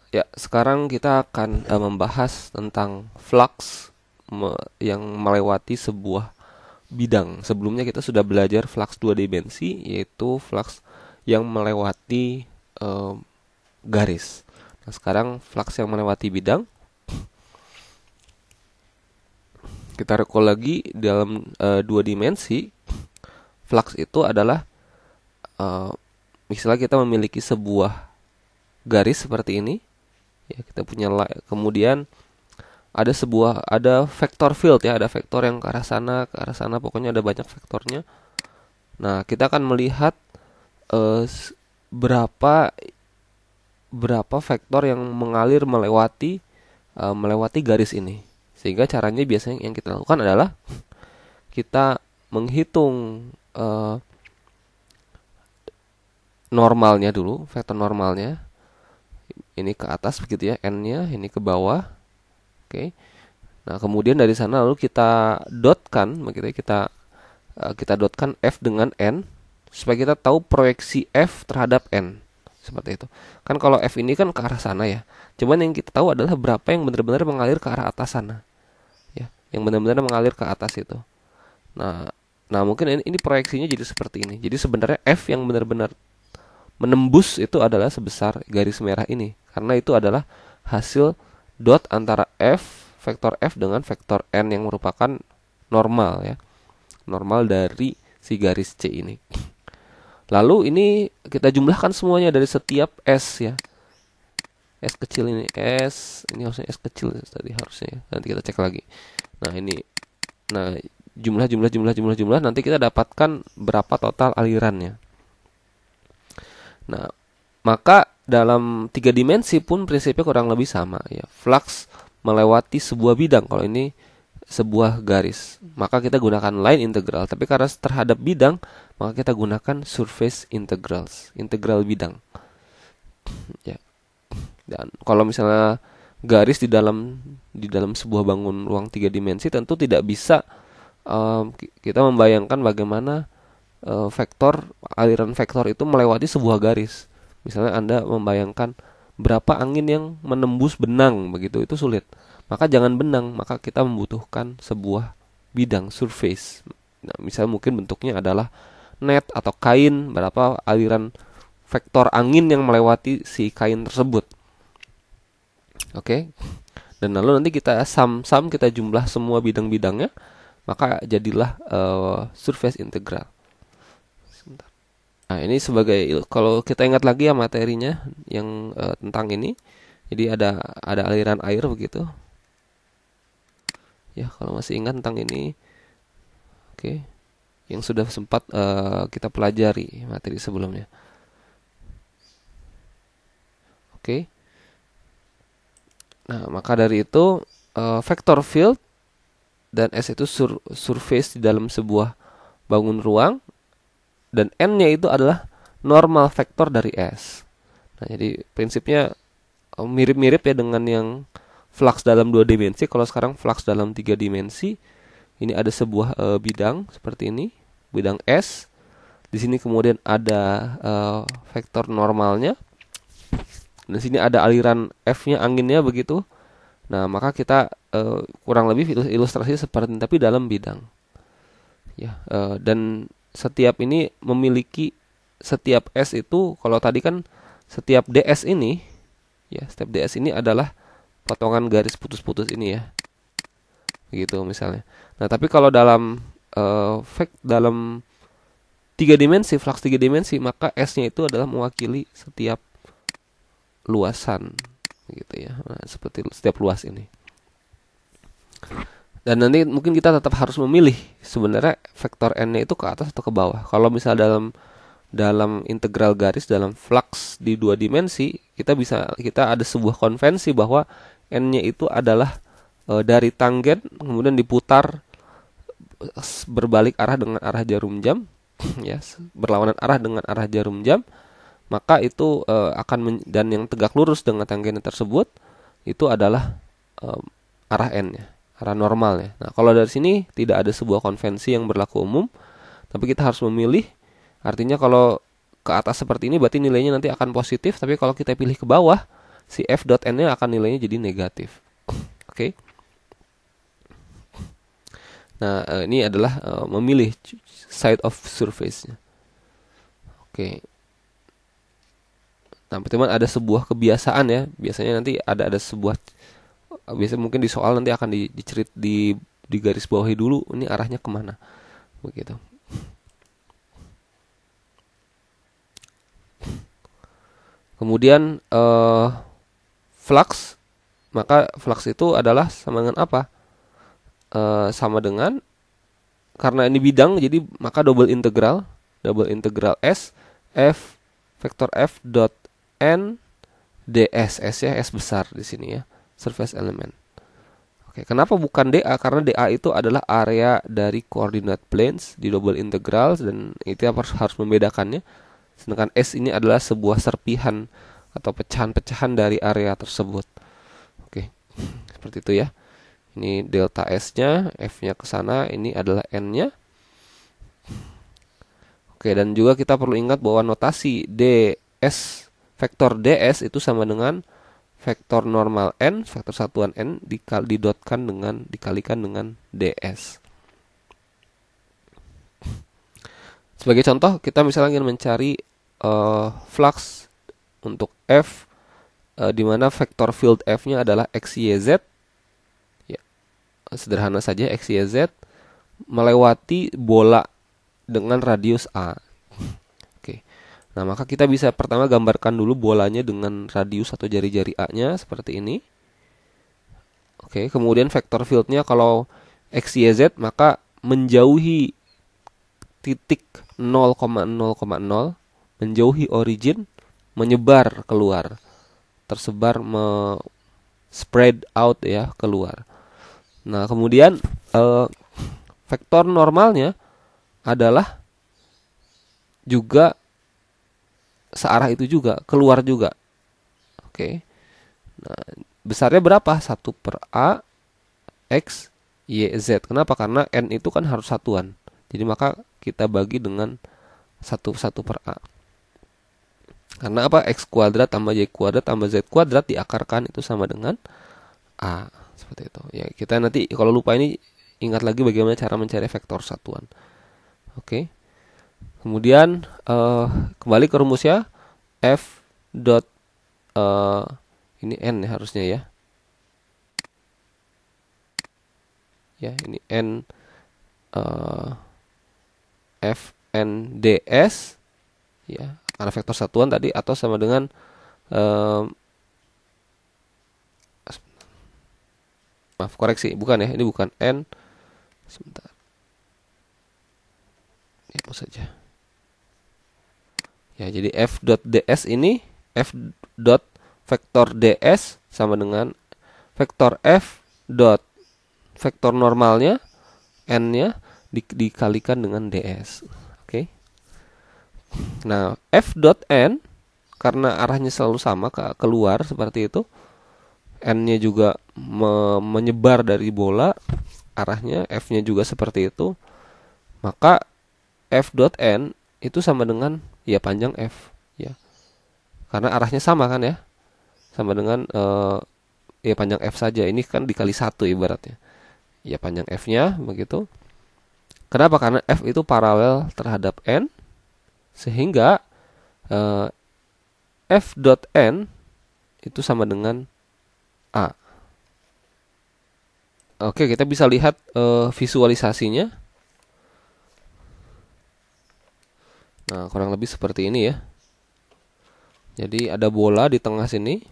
Ya, sekarang kita akan membahas tentang flux yang melewati sebuah bidang. Sebelumnya kita sudah belajar flux dua dimensi, yaitu flux yang melewati eh, garis. Nah, sekarang flux yang melewati bidang, kita recall lagi dalam dua dimensi. Flux itu adalah eh, misalnya kita memiliki sebuah garis seperti ini, ya kita punya kemudian ada vektor field, ya, ada vektor yang ke arah sana, pokoknya ada banyak vektornya. Nah, kita akan melihat eh, berapa berapa vektor yang mengalir melewati garis ini. Sehingga caranya biasanya yang kita lakukan adalah kita menghitung normalnya dulu, vektor normalnya. Ini ke atas begitu ya, n-nya, ini ke bawah. Oke. Nah, kemudian dari sana lalu kita dotkan, begitu ya, kita dotkan f dengan n supaya kita tahu proyeksi f terhadap n. Seperti itu. Kan kalau f ini kan ke arah sana ya. Cuman yang kita tahu adalah berapa yang benar-benar mengalir ke arah atas sana. Ya, yang benar-benar mengalir ke atas itu. Nah, mungkin ini proyeksinya jadi seperti ini. Jadi sebenarnya f yang benar-benar menembus itu adalah sebesar garis merah ini, karena itu adalah hasil dot antara vektor f dengan vektor n yang merupakan normal, ya, normal dari si garis C ini. Lalu ini kita jumlahkan semuanya dari setiap s, ya, s kecil ini harusnya s kecil tadi harusnya, nanti kita cek lagi. Nah, jumlah nanti kita dapatkan berapa total alirannya. Nah, maka dalam tiga dimensi pun prinsipnya kurang lebih sama, ya. Flux melewati sebuah bidang. Kalau ini sebuah garis, maka kita gunakan line integral. Tapi karena terhadap bidang, maka kita gunakan surface integrals, integral bidang. Ya. Dan kalau misalnya garis di dalam sebuah bangun ruang tiga dimensi, tentu tidak bisa kita membayangkan bagaimana aliran vektor itu melewati sebuah garis. Misalnya Anda membayangkan berapa angin yang menembus benang, begitu, itu sulit. Maka jangan benang, maka kita membutuhkan sebuah bidang, surface. Nah, misalnya mungkin bentuknya adalah net atau kain, berapa aliran vektor angin yang melewati si kain tersebut. Oke. Dan lalu nanti kita kita jumlah semua bidang-bidangnya, maka jadilah surface integral. Nah, ini kalau kita ingat lagi ya materinya yang tentang ini. Jadi ada aliran air begitu. Ya, kalau masih ingat tentang ini. Oke. Yang sudah sempat kita pelajari materi sebelumnya. Oke. Nah, maka dari itu vector field dan S itu surface di dalam sebuah bangun ruang, dan n-nya itu adalah normal vektor dari S. Nah, jadi prinsipnya mirip-mirip ya dengan yang flux dalam dua dimensi. Kalau sekarang flux dalam tiga dimensi, ini ada sebuah bidang seperti ini, bidang S. Di sini kemudian ada vektor normalnya. Di sini ada aliran F-nya, anginnya begitu. Nah, maka kita kurang lebih ilustrasi seperti ini, tapi dalam bidang. Ya, dan setiap ini memiliki setiap S itu, kalau tadi kan setiap DS ini, ya, setiap DS ini adalah potongan garis putus-putus ini, ya. Begitu misalnya. Nah, tapi kalau dalam dalam tiga dimensi, flux tiga dimensi, maka S-nya itu adalah mewakili setiap luasan, gitu ya. Nah, seperti setiap luas ini. Dan nanti mungkin kita tetap harus memilih sebenarnya vektor n-nya itu ke atas atau ke bawah. Kalau misal dalam integral garis, dalam flux di dua dimensi, kita ada sebuah konvensi bahwa n-nya itu adalah dari tanggen kemudian diputar berbalik arah dengan arah jarum jam, ya, berlawanan arah dengan arah jarum jam, maka itu dan yang tegak lurus dengan tanggen tersebut itu adalah arah n-nya, arah normalnya. Nah, kalau dari sini tidak ada sebuah konvensi yang berlaku umum, tapi kita harus memilih. Artinya kalau ke atas seperti ini berarti nilainya nanti akan positif, tapi kalau kita pilih ke bawah, si f dot n-nya akan nilainya jadi negatif. Oke. Nah, ini adalah memilih side of surface-nya. Oke. Nah, teman-teman ada sebuah kebiasaan ya. Biasanya nanti ada sebuah, biasanya mungkin di soal nanti akan di garis bawahi dulu ini arahnya kemana, begitu. Kemudian flux, maka flux itu adalah sama dengan apa? Sama dengan, karena ini bidang, jadi maka double integral s f vektor f dot n ds, s ya, s besar di sini ya, surface element. Oke, kenapa bukan dA? Karena dA itu adalah area dari coordinate planes di double integral, dan itu harus membedakannya. Sedangkan S ini adalah sebuah serpihan atau pecahan-pecahan dari area tersebut. Oke, seperti itu ya. Ini delta S-nya, F-nya ke sana, ini adalah N-nya. Oke, dan juga kita perlu ingat bahwa notasi ds, vektor ds itu sama dengan vektor normal n, vektor satuan n dikalikan dengan ds. Sebagai contoh, kita misalnya ingin mencari flux untuk f, di mana vektor field f-nya adalah x, y, z. Ya, sederhana saja, x, y, z melewati bola dengan radius a. Oke. Nah, maka kita bisa pertama gambarkan dulu bolanya dengan radius atau jari-jari a-nya seperti ini. Oke, kemudian vektor field-nya kalau x, y, z, maka menjauhi titik 0,0,0, menjauhi origin, menyebar keluar, tersebar, spread out ya, keluar. Nah, kemudian vektor normalnya adalah juga searah itu juga, keluar juga. Oke. Nah, besarnya berapa? 1/a x, y, z. Kenapa? Karena n itu kan harus satuan. Jadi maka kita bagi dengan 1/a. Karena apa? X kuadrat tambah y kuadrat tambah z kuadrat diakarkan itu sama dengan a. Seperti itu. Ya, kita nanti kalau lupa ini ingat lagi bagaimana cara mencari vektor satuan. Oke. Kemudian kembali ke rumusnya, f dot ini n ya, harusnya ya. Ya, ini n f n ds ya, karena vektor satuan tadi, atau sama dengan maaf, koreksi, bukan ya, ini bukan n, sebentar. Ya, apa saja. Ya, jadi f dot ds ini, f dot vektor ds sama dengan vektor f dot vektor normalnya, n-nya dikalikan dengan ds. Oke. Nah, f dot n karena arahnya selalu sama, keluar seperti itu, n-nya juga menyebar dari bola, arahnya f-nya juga seperti itu, maka f dot n itu sama dengan ya panjang f ya, karena arahnya sama kan ya, sama dengan ya panjang f saja, ini kan dikali 1 ibaratnya ya, panjang f-nya begitu. Kenapa? Karena f itu paralel terhadap n, sehingga f dot n itu sama dengan a. Oke, kita bisa lihat visualisasinya. Nah, kurang lebih seperti ini ya. Jadi ada bola di tengah sini,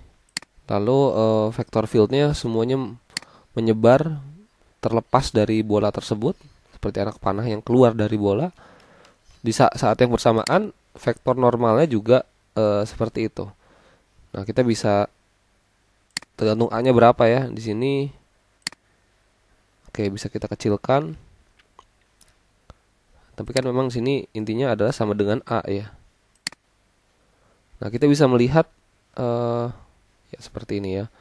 lalu vektor fieldnya semuanya menyebar terlepas dari bola tersebut, seperti anak panah yang keluar dari bola. Di saat yang bersamaan, vektor normalnya juga seperti itu. Nah, kita bisa, tergantung a-nya berapa ya di sini. Oke, bisa kita kecilkan. Tapi kan memang sini intinya adalah sama dengan a ya. Nah, kita bisa melihat ya seperti ini ya.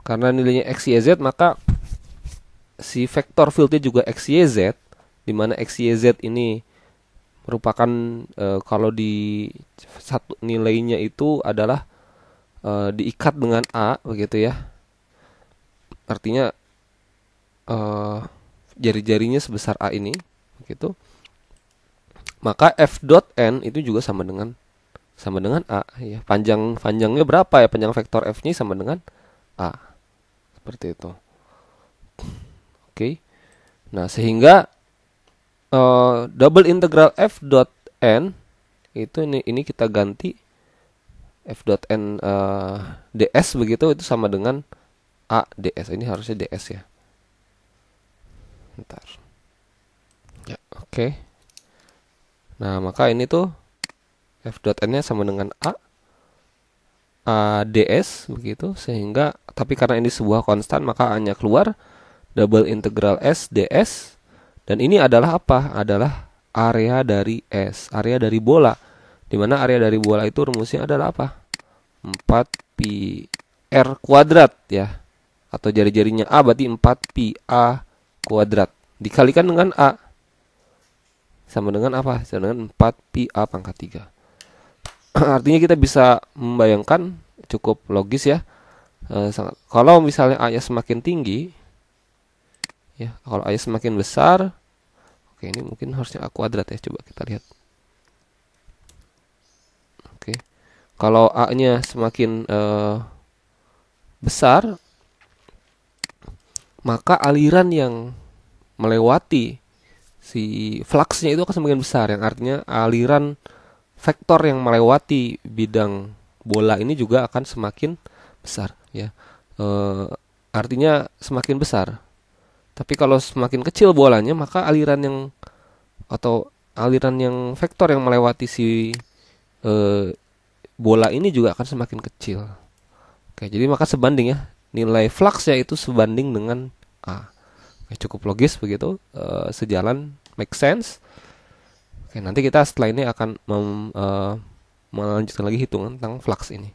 Karena nilainya x, y, z, maka si vektor fieldnya juga x, y, z, di mana x, y, z ini merupakan kalau di satu nilainya itu adalah diikat dengan A begitu ya. Artinya eh, jari-jarinya sebesar A ini begitu. Maka f dot n itu juga sama dengan A ya. Panjangnya berapa ya? Panjang vektor f-nya sama dengan A. Seperti itu. Oke. Nah, sehingga double integral f dot n itu ini kita ganti f dot n ds begitu, itu sama dengan a ds. Ini harusnya ds ya. Bentar. Ya, oke. Nah, maka ini tuh f dot n-nya sama dengan a ds begitu, sehingga tapi karena ini sebuah konstan maka a-nya keluar, double integral s ds, dan ini adalah apa? Adalah area dari S, area dari bola. Dimana area dari bola itu rumusnya adalah apa? 4pi r kuadrat ya. Atau jari-jarinya A berarti 4pi a kuadrat. Dikalikan dengan A. Sama dengan apa? Sama dengan 4pi a pangkat 3. Artinya kita bisa membayangkan, cukup logis ya. Kalau misalnya A-nya semakin tinggi, ya, kalau A-nya semakin besar, oke, ini mungkin harusnya A kuadrat ya. Coba kita lihat. Oke. Kalau A-nya semakin besar, maka aliran yang melewati si fluxnya itu akan semakin besar. Yang artinya aliran vektor yang melewati bidang bola ini juga akan semakin besar ya. Artinya semakin besar. Tapi kalau semakin kecil bolanya, maka aliran yang vektor yang melewati si bola ini juga akan semakin kecil. Oke, jadi maka sebanding ya, nilai fluxnya itu sebanding dengan A. Oke, cukup logis begitu, sejalan, make sense. Oke, nanti kita setelah ini akan melanjutkan lagi hitungan tentang flux ini.